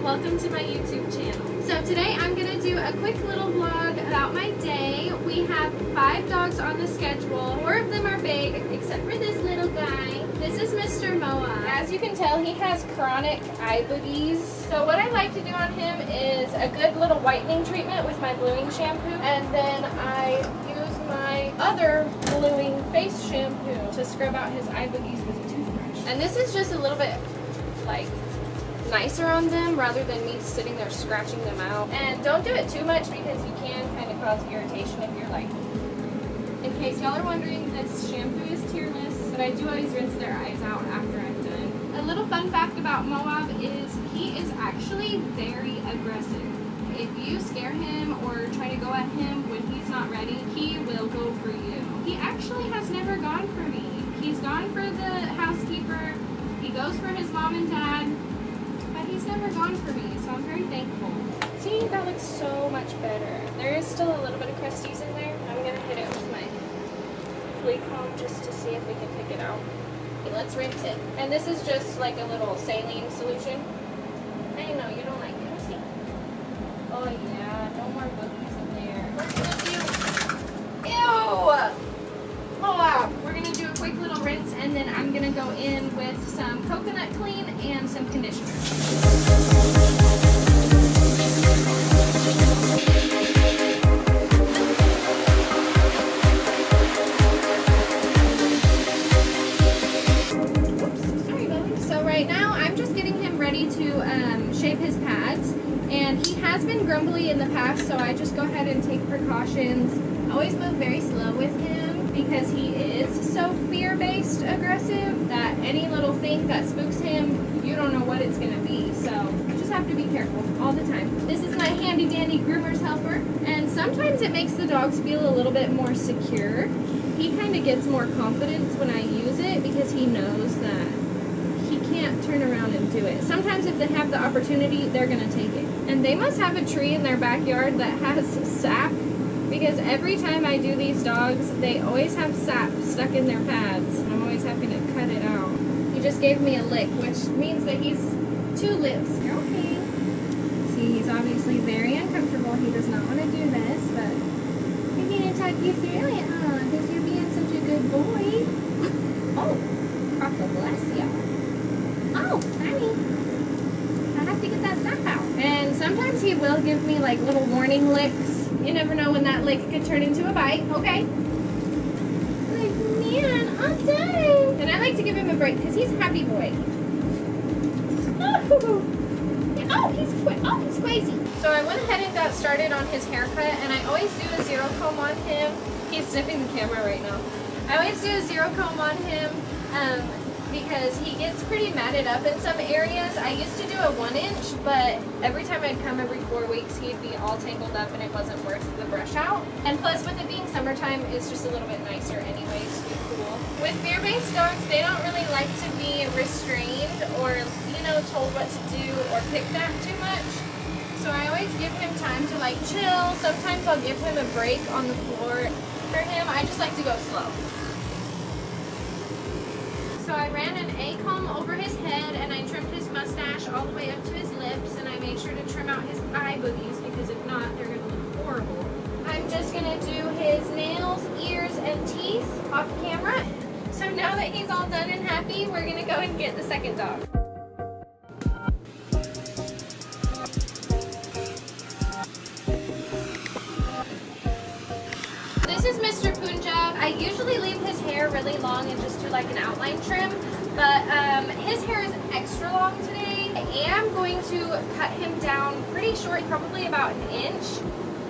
and welcome to my YouTube channel. So today I'm going to do a quick little vlog about my day. We have 5 dogs on the schedule. 4 of them are big, except for this little guy. This is Mr. Moab. As you can tell, he has chronic eye boogies. So what I like to do on him is a good little whitening treatment with my bluing shampoo, and then I use my other bluing face shampoo to scrub out his eye boogies with a toothbrush. And this is just a little bit like nicer on them rather than me sitting there scratching them out. And don't do it too much because you can kind of cause irritation if you're like, in case y'all are wondering, this shampoo is tearless, but I do always rinse their eyes out after I'm done. A little fun fact about Moab is he is actually very aggressive. If you scare him or try to go at him when he's not ready, he will go for you. He actually has never gone for me. He's gone for the housekeeper, he goes for his mom and dad, but he's never gone for me, so I'm very thankful. See, that looks so much better. There is still a little bit of crusties in there. I'm going to hit it with my flea comb just to see if we can pick it out. Okay, let's rinse it. And this is just like a little saline solution. I know, you don't like it. Let's see. Oh yeah, no more boogies in there. What's gonna do? Ew! Oh, we're going to do a quick little rinse, and then I'm going to go in with some coconut clean and some conditioner. So right now I'm just getting him ready to shape his pads, and he has been grumbly in the past, so I just go ahead and take precautions. Always move very slow with him because he is so fear-based aggressive that any little thing that spooks him, you don't know what it's going to be, so you just have to be careful all the time. This is my handy-dandy groomer's helper, and sometimes it makes the dogs feel a little bit more secure. He kind of gets more confidence when I use it because he knows that he can't turn around and do it. Sometimes if they have the opportunity, they're going to take it. And they must have a tree in their backyard that has sap, because every time I do these dogs, they always have sap stuck in their pads. I'm always having to cut it out. He just gave me a lick, which means that he's 2 lips. You're okay. See, he's obviously very uncomfortable. He does not want to do this, but I'm going to talk you through it, huh? Because you're being such a good boy. Oh, Papa bless you. Oh, honey, I have to get that sap out. And sometimes he will give me like little warning licks. You never know when that lick could turn into a bite, okay? Like, man, I'm done. And I like to give him a break because he's a happy boy. Oh, he's crazy. So I went ahead and got started on his haircut, and I always do a 0 comb on him. He's sniffing the camera right now. I always do a 0 comb on him because he gets pretty matted up in some areas. I used to do a 1-inch, but every time I'd come every 4 weeks, he'd be all tangled up and it wasn't worth the brush out. And plus, with it being summertime, it's just a little bit nicer anyways to be cool. With fear-based dogs, they don't really like to be restrained or, you know, told what to do or picked at too much. So I always give him time to like chill. Sometimes I'll give him a break on the floor. For him, I just like to go slow. So I ran an A-comb over his head, and I trimmed his mustache all the way up to his lips, and I made sure to trim out his eye boogies because if not, they're going to look horrible. I'm just going to do his nails, ears, and teeth off camera. So now that he's all done and happy, we're going to go and get the second dog. This is Mr. Punjab. I usually leave his hair really long and just do like an outline trim, but his hair is extra long today. I am going to cut him down pretty short, probably about 1 inch.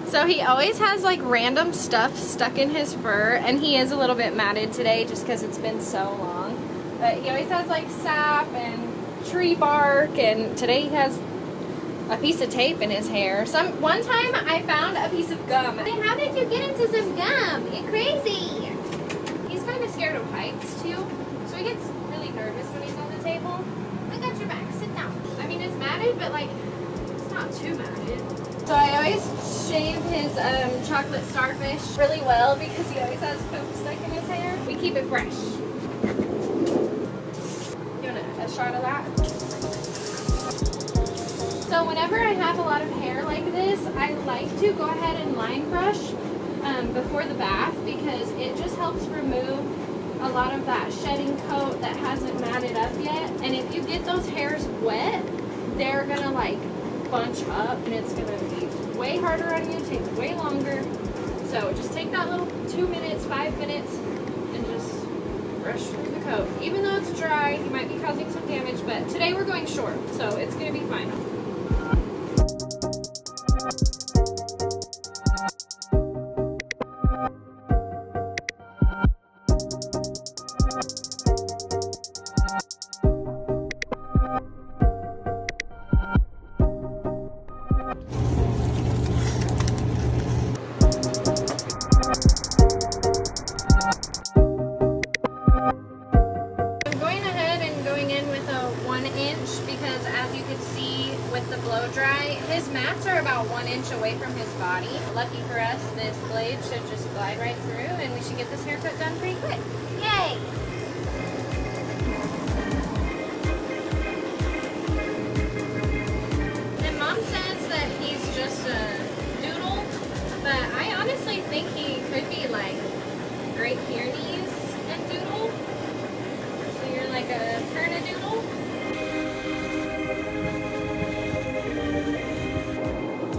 So he always has like random stuff stuck in his fur, and he is a little bit matted today just because it's been so long. But he always has like sap and tree bark, and today he has a piece of tape in his hair. One time I found a piece of gum. How did you get into some gum? You're crazy. He's kind of scared of heights too, so he gets really nervous when he's on the table. I got your back. Sit down. I mean, it's matted, but like it's not too matted. So I always shave his chocolate starfish really well because he always has poop stuck in his hair. We keep it fresh. You want a shot of that? So whenever I have a lot of hair like this, I like to go ahead and line brush before the bath because it just helps remove a lot of that shedding coat that hasn't matted up yet. And if you get those hairs wet, they're gonna like bunch up and it's gonna be way harder on you, take way longer. So just take that little 2 minutes, 5 minutes, and just brush through the coat. Even though it's dry, you might be causing some damage, but today we're going short, so it's gonna be fine. Because as you can see with the blow dry, his mats are about 1 inch away from his body. Lucky for us, this blade should just glide right through and we should get this haircut done pretty quick. Yay! And Mom says that he's just a doodle, but I honestly think he could be like Great Pyrenees and doodle. So you're like a Kernadoodle.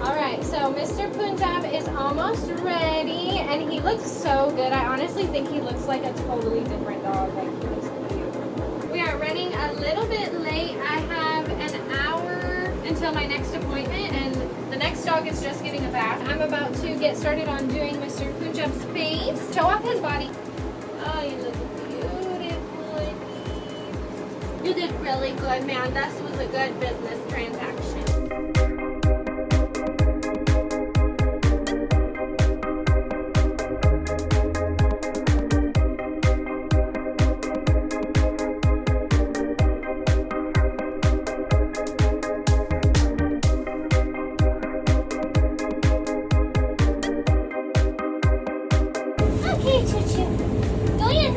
Alright, so Mr. Punjab is almost ready, and he looks so good. I honestly think he looks like a totally different dog. Like, he looks cute. We are running a little bit late. I have an hour until my next appointment, and the next dog is just getting a bath. I'm about to get started on doing Mr. Punjab's face. Show off his body. Oh, you look beautiful. You did really good, man. This was a good business transaction. Okay, Choo-Choo. Go in.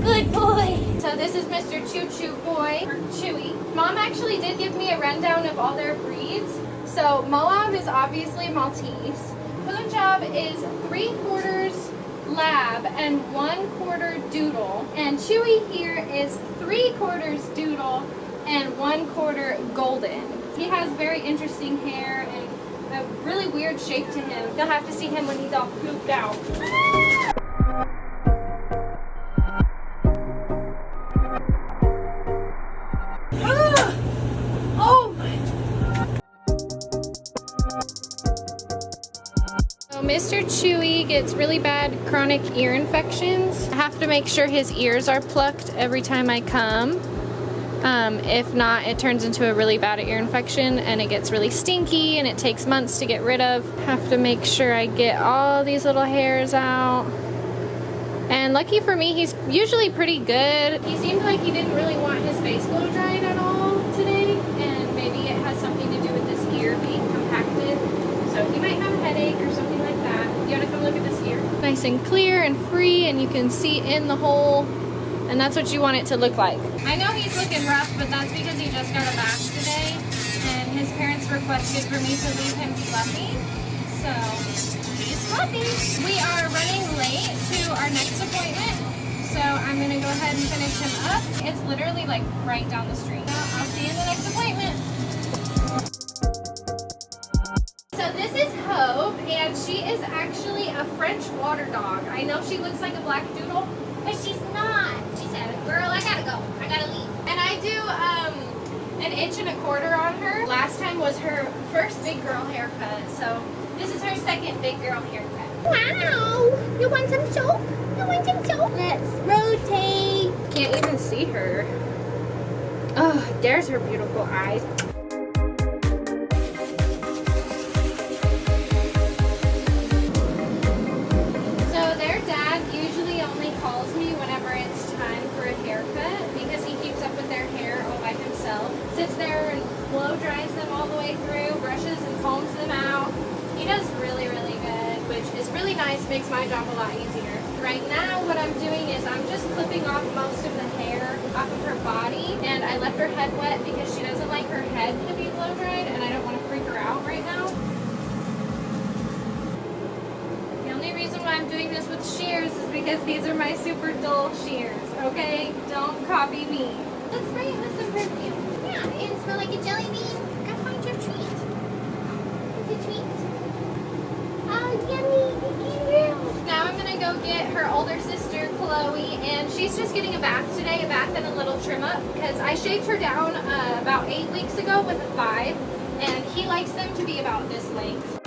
Good boy. So this is Mr. Choo-Choo boy, or Chewy. Mom actually did give me a rundown of all their breeds. So Moab is obviously Maltese. Punjab is 3/4 Lab and 1/4 Doodle. And Chewy here is 3/4 Doodle and 1/4 Golden. He has very interesting hair and a really weird shape to him. You'll have to see him when he's all pooped out. Mr. Chewy gets really bad chronic ear infections. I have to make sure his ears are plucked every time I come. If not, it turns into a really bad ear infection and it gets really stinky and it takes months to get rid of. Have to make sure I get all these little hairs out. And lucky for me, he's usually pretty good. He seemed like he didn't really want his face blow dried at all today, and maybe it has something to do with this ear being compacted. So he might have a headache or something like that. You wanna come look at this ear? Nice and clear and free, and you can see in the hole, and that's what you want it to look like. I know he's looking rough, but that's because he just got a bath today, and his parents requested for me to leave him fluffy. So he's fluffy. We are running late to our next appointment, so I'm gonna go ahead and finish him up. It's literally like right down the street. So I'll see you in the next appointment. So this is Hope, and she is actually a French water dog. I know she looks like a black doodle, but she's not. She said, girl, I gotta go. I gotta leave. And I do an 1.25" on her. Last time was her first big girl haircut, so this is her second big girl haircut. Wow! You want some soap? You want some soap? Let's rotate. Can't even see her. Oh, there's her beautiful eyes. Calls me whenever it's time for a haircut because he keeps up with their hair all by himself. Sits there and blow dries them all the way through, brushes and combs them out. He does really, really good, which is really nice, makes my job a lot easier. Right now what I'm doing is I'm just clipping off most of the hair off of her body, and I left her head wet because she doesn't like her head to be blow dried and I don't want to freak her this with shears is because these are my super dull shears, okay? Don't copy me. Let's spray it with some perfume. Yeah, and smell like a jelly bean. Go find your treat. It's a treat. Oh, yummy. Now I'm gonna go get her older sister, Chloe, and she's just getting a bath today, a bath and a little trim up, because I shaved her down about 8 weeks ago with a 5, and he likes them to be about this length.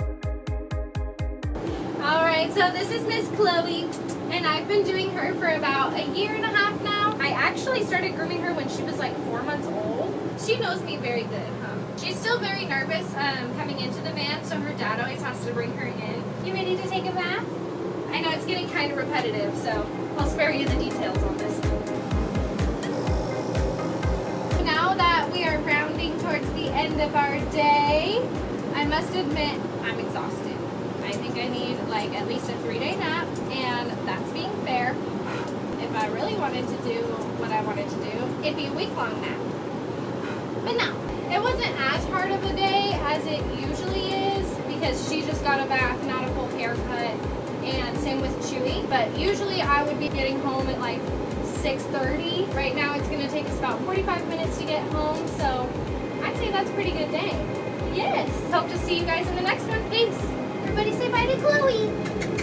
Alright, so this is Miss Chloe, and I've been doing her for about a year and a half now. I actually started grooming her when she was like 4 months old. She knows me very good. She's still very nervous coming into the van, so her dad always has to bring her in. You ready to take a bath? I know it's getting kind of repetitive, so I'll spare you the details on this. Now that we are rounding towards the end of our day, I must admit I'm exhausted. I think I need like at least a 3-day nap, and that's being fair. If I really wanted to do what I wanted to do, it'd be a week-long nap. But no, it wasn't as hard of a day as it usually is because she just got a bath, not a full haircut, and same with Chewy. But usually I would be getting home at like 6:30. Right now it's gonna take us about 45 minutes to get home, so I'd say that's a pretty good day. Yes, hope to see you guys in the next one. Peace. Everybody say bye to Chloe.